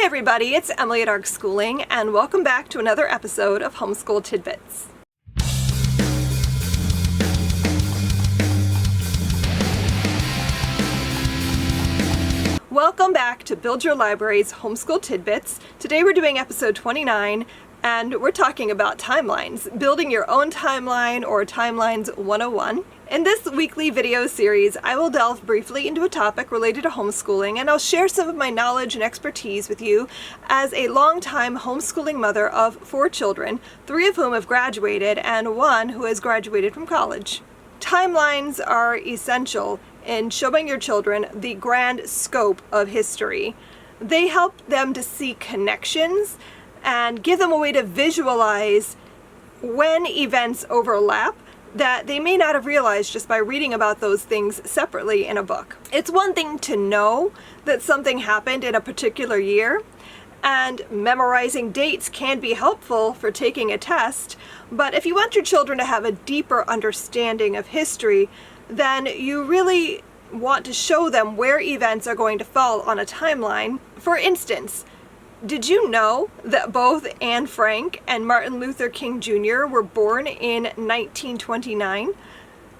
everybody, it's Emily at ARC Schooling, and welcome back to another episode of Homeschool Tidbits. Welcome back to Build Your Library's Homeschool Tidbits. Today we're doing episode 29, and we're talking about timelines, building your own timeline or Timelines 101. In this weekly video series, I will delve briefly into a topic related to homeschooling, and I'll share some of my knowledge and expertise with you as a longtime homeschooling mother of 4 children, 3 of whom have graduated and 1 who has graduated from college. Timelines are essential in showing your children the grand scope of history. They help them to see connections and give them a way to visualize when events overlap that they may not have realized just by reading about those things separately in a book. It's one thing to know that something happened in a particular year, and memorizing dates can be helpful for taking a test, but if you want your children to have a deeper understanding of history, then you really want to show them where events are going to fall on a timeline. For instance, did you know that both Anne Frank and Martin Luther King Jr. were born in 1929?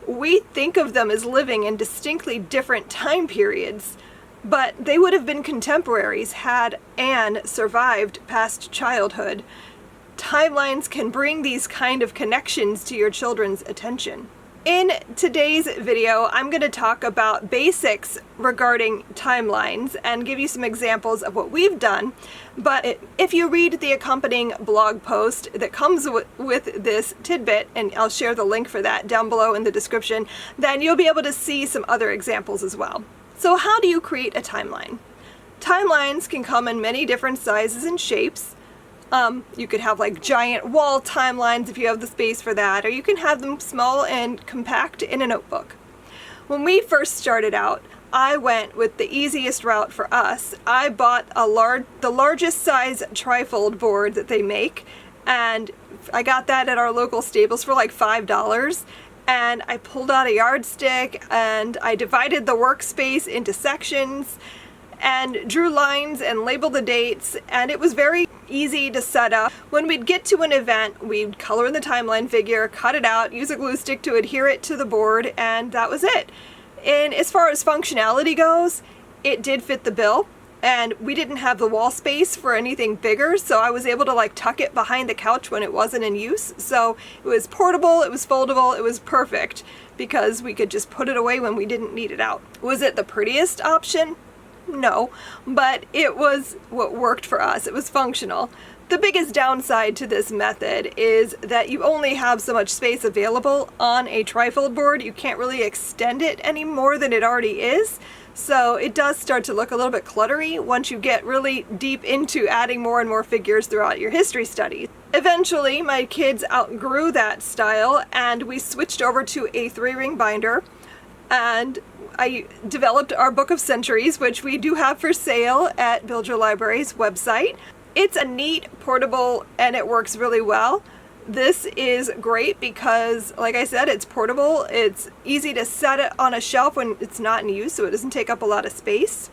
We think of them as living in distinctly different time periods, but they would have been contemporaries had Anne survived past childhood. Timelines can bring these kind of connections to your children's attention. In today's video, I'm going to talk about basics regarding timelines and give you some examples of what we've done. But if you read the accompanying blog post that comes with this tidbit, and I'll share the link for that down below in the description, then you'll be able to see some other examples as well. So how do you create a timeline? Timelines can come in many different sizes and shapes. You could have like giant wall timelines if you have the space for that, or you can have them small and compact in a notebook. When we first started out, I went with the easiest route for us. I bought the largest size TriFold board that they make, and I got that at our local Staples for like $5. And I pulled out a yardstick and I divided the workspace into sections and drew lines and labeled the dates, and it was very easy to set up. When we'd get to an event, we'd color in the timeline figure, cut it out, use a glue stick to adhere it to the board, and that was it. And as far as functionality goes, it did fit the bill, and we didn't have the wall space for anything bigger, so I was able to like tuck it behind the couch when it wasn't in use. So it was portable, it was foldable, it was perfect because we could just put it away when we didn't need it out. Was it the prettiest option? No, but it was what worked for us. It was functional. The biggest downside to this method is that you only have so much space available on a TriFold board. You can't really extend it any more than it already is. So it does start to look a little bit cluttery once you get really deep into adding more and more figures throughout your history study. Eventually, my kids outgrew that style and we switched over to a 3-ring binder, and I developed our Book of Centuries, which we do have for sale at Build Your Library's website. It's a neat, portable, and it works really well. This is great because, like I said, it's portable. It's easy to set it on a shelf when it's not in use, so it doesn't take up a lot of space.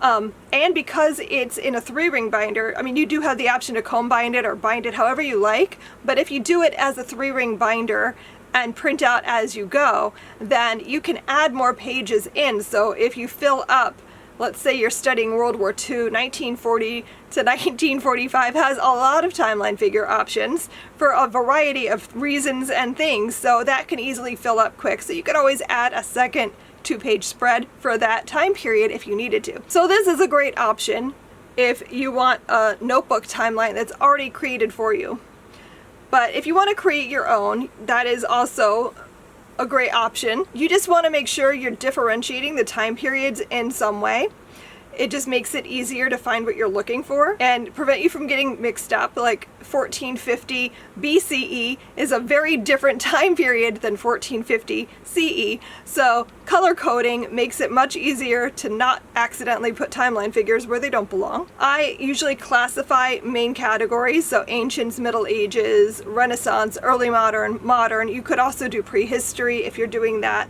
And because it's in a 3-ring binder, I mean, you do have the option to comb bind it or bind it however you like, but if you do it as a 3-ring binder and print out as you go, then you can add more pages in. So if you fill up, let's say you're studying World War II, 1940 to 1945 has a lot of timeline figure options for a variety of reasons and things, so that can easily fill up quick. So you could always add a second 2-page spread for that time period if you needed to. So this is a great option if you want a notebook timeline that's already created for you. But if you want to create your own, that is also a great option. You just want to make sure you're differentiating the time periods in some way. It just makes it easier to find what you're looking for and prevent you from getting mixed up. Like 1450 BCE is a very different time period than 1450 CE. So color coding makes it much easier to not accidentally put timeline figures where they don't belong. I usually classify main categories, so ancients, Middle Ages, Renaissance, early modern, modern. You could also do prehistory if you're doing that.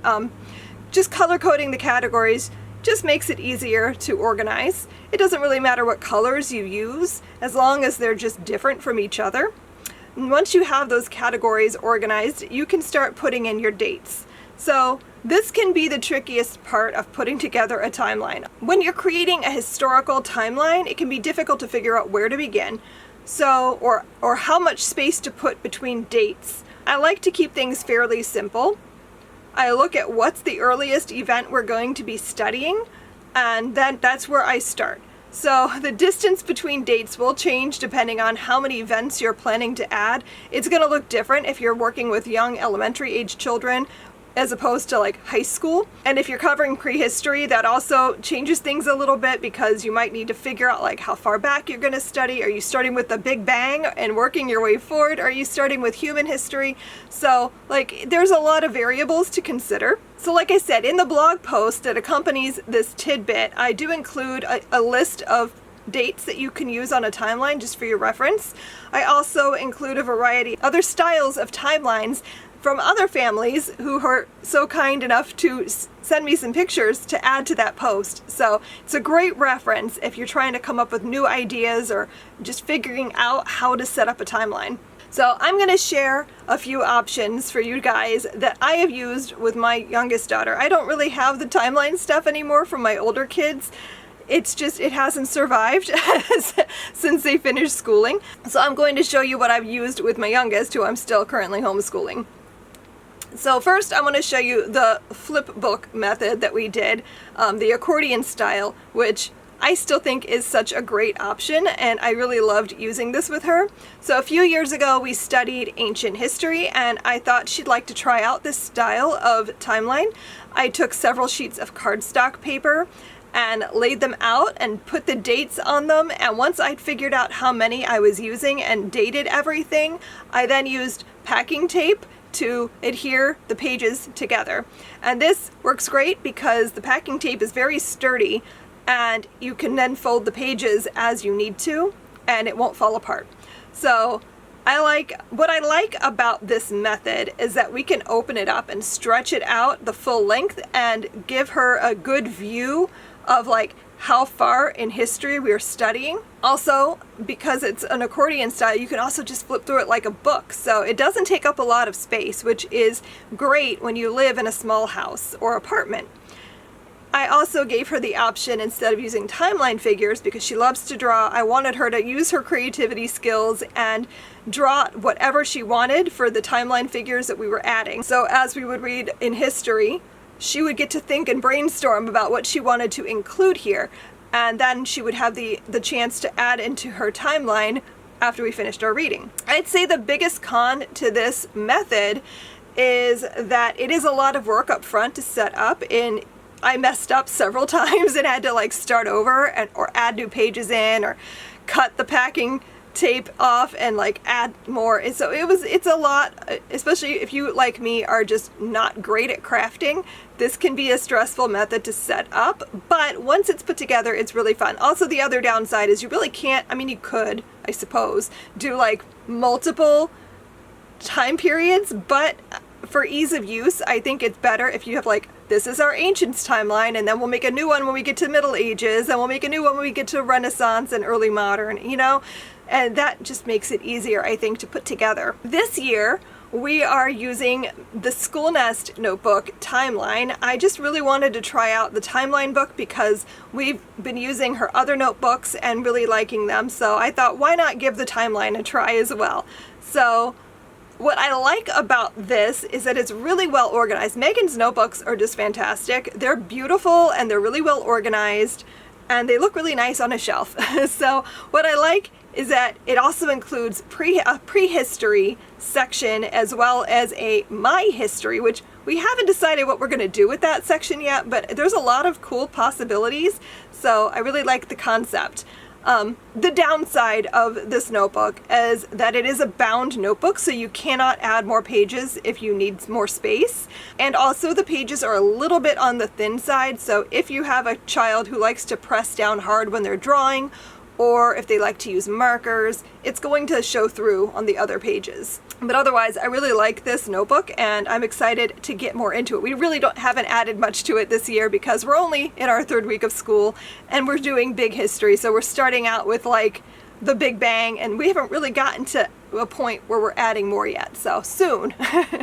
Just color coding the categories just makes it easier to organize. It doesn't really matter what colors you use, as long as they're just different from each other. And once you have those categories organized, you can start putting in your dates. So this can be the trickiest part of putting together a timeline. When you're creating a historical timeline, it can be difficult to figure out where to begin. So, or how much space to put between dates. I like to keep things fairly simple. I look at what's the earliest event we're going to be studying, and then that's where I start. So the distance between dates will change depending on how many events you're planning to add. It's going to look different if you're working with young elementary age children as opposed to like high school. And if you're covering prehistory, that also changes things a little bit because you might need to figure out like how far back you're going to study. Are you starting with the Big Bang and working your way forward? Are you starting with human history? So like there's a lot of variables to consider. So like I said, in the blog post that accompanies this tidbit, I do include a list of dates that you can use on a timeline just for your reference. I also include a variety of other styles of timelines from other families who are so kind enough to send me some pictures to add to that post. So it's a great reference if you're trying to come up with new ideas or just figuring out how to set up a timeline. So I'm going to share a few options for you guys that I have used with my youngest daughter. I don't really have the timeline stuff anymore from my older kids. It's just, it hasn't survived since they finished schooling. So I'm going to show you what I've used with my youngest, who I'm still currently homeschooling. So first I want to show you the Flipbook method that we did, the accordion style, which I still think is such a great option, and I really loved using this with her. So a few years ago we studied ancient history, and I thought she'd like to try out this style of timeline. I took several sheets of cardstock paper and laid them out and put the dates on them, and once I'd figured out how many I was using and dated everything, I then used packing tape to adhere the pages together. And this works great because the packing tape is very sturdy and you can then fold the pages as you need to and it won't fall apart. So what I like about this method is that we can open it up and stretch it out the full length and give her a good view of like how far in history we're studying. Also, because it's an accordion style, you can also just flip through it like a book. So it doesn't take up a lot of space, which is great when you live in a small house or apartment. I also gave her the option, instead of using timeline figures, because she loves to draw, I wanted her to use her creativity skills and draw whatever she wanted for the timeline figures that we were adding. So as we would read in history, she would get to think and brainstorm about what she wanted to include here, and then she would have the chance to add into her timeline after we finished our reading. I'd say the biggest con to this method is that it is a lot of work up front to set up. I messed up several times and had to like start over or add new pages in or cut the packing tape off and like add more. And so it's a lot, especially if you, like me, are just not great at crafting. This can be a stressful method to set up, but once it's put together, it's really fun. Also, the other downside is you really can't, I mean, you could, I suppose, do like multiple time periods, but for ease of use, I think it's better if you have like, this is our ancients timeline, and then we'll make a new one when we get to Middle Ages, and we'll make a new one when we get to Renaissance and early modern, you know? And that just makes it easier, I think, to put together. This year, we are using the School Nest notebook timeline. I just really wanted to try out the timeline book because we've been using her other notebooks and really liking them. So I thought, why not give the timeline a try as well? So what I like about this is that it's really well organized. Megan's notebooks are just fantastic. They're beautiful and they're really well organized and they look really nice on a shelf. So what I like is that it also includes a prehistory section as well as a my history, which we haven't decided what we're going to do with that section yet, but there's a lot of cool possibilities. So I really like the concept. The downside of this notebook is that it is a bound notebook, so you cannot add more pages if you need more space. And also the pages are a little bit on the thin side, so if you have a child who likes to press down hard when they're drawing, or if they like to use markers, it's going to show through on the other pages. But otherwise, I really like this notebook and I'm excited to get more into it. We really haven't added much to it this year because we're only in our 3rd week of school and we're doing big history. So we're starting out with like the Big Bang and we haven't really gotten to a point where we're adding more yet. So soon.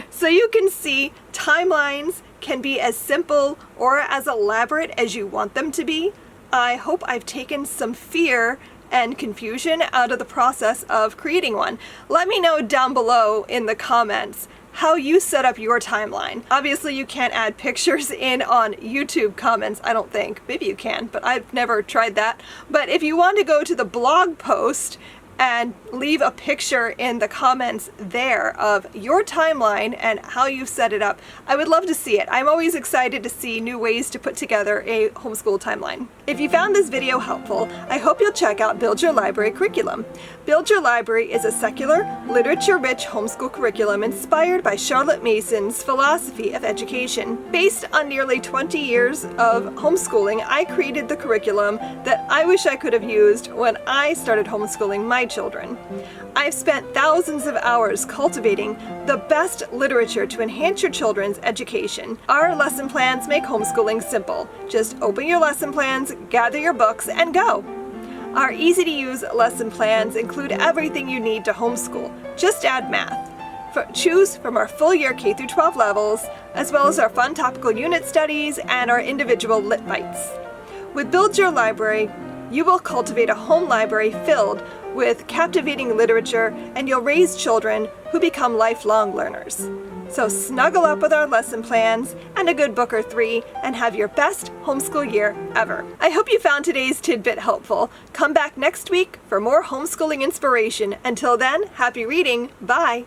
So you can see timelines can be as simple or as elaborate as you want them to be. I hope I've taken some fear and confusion out of the process of creating one. Let me know down below in the comments how you set up your timeline. Obviously you can't add pictures in on YouTube comments, I don't think. Maybe you can, but I've never tried that. But if you want to go to the blog post and leave a picture in the comments there of your timeline and how you've set it up, I would love to see it. I'm always excited to see new ways to put together a homeschool timeline. If you found this video helpful, I hope you'll check out Build Your Library curriculum. Build Your Library is a secular, literature-rich homeschool curriculum inspired by Charlotte Mason's philosophy of education. Based on nearly 20 years of homeschooling, I created the curriculum that I wish I could have used when I started homeschooling my children. I've spent thousands of hours cultivating the best literature to enhance your children's education. Our lesson plans make homeschooling simple. Just open your lesson plans, gather your books, and go. Our easy-to-use lesson plans include everything you need to homeschool. Just add math. Choose from our full year K through 12 levels, as well as our fun topical unit studies and our individual lit bites. With Build Your Library, you will cultivate a home library filled with captivating literature, and you'll raise children who become lifelong learners. So snuggle up with our lesson plans and a good book or 3 and have your best homeschool year ever. I hope you found today's tidbit helpful. Come back next week for more homeschooling inspiration. Until then, happy reading. Bye.